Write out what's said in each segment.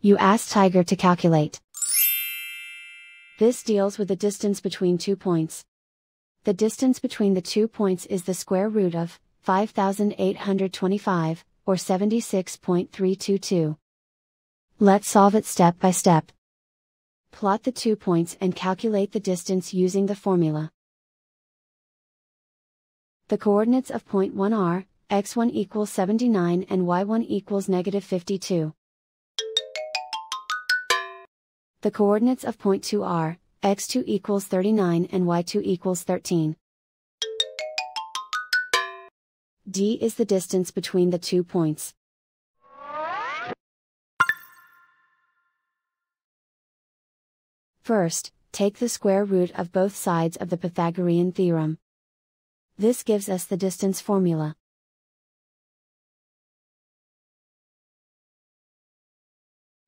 You ask Tiger to calculate. This deals with the distance between 2 points. The distance between the 2 points is the square root of 5,825, or 76.322. Let's solve it step by step. Plot the 2 points and calculate the distance using the formula. The coordinates of point 1 are, x1 equals 79 and y1 equals -52. The coordinates of point 2 are, x2 equals 39 and y2 equals 13. D is the distance between the 2 points. First, take the square root of both sides of the Pythagorean theorem. This gives us the distance formula.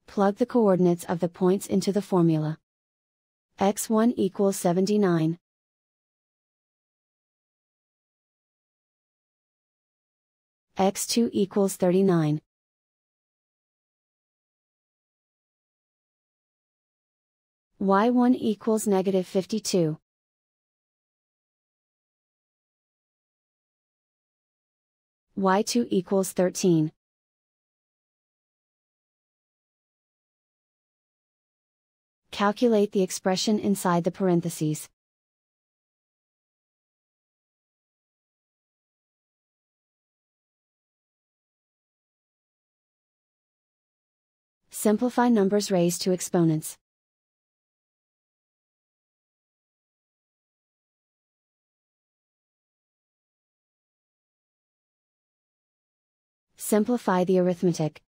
Plug the coordinates of the points into the formula. x1 equals 79. x2 equals 39. y1 equals -52. y2 equals 13. Calculate the expression inside the parentheses. Simplify numbers raised to exponents. Simplify the arithmetic.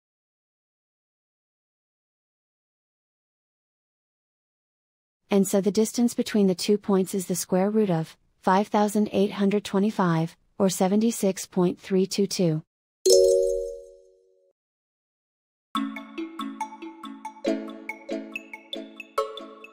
And so the distance between the 2 points is the square root of 5,825, or 76.322.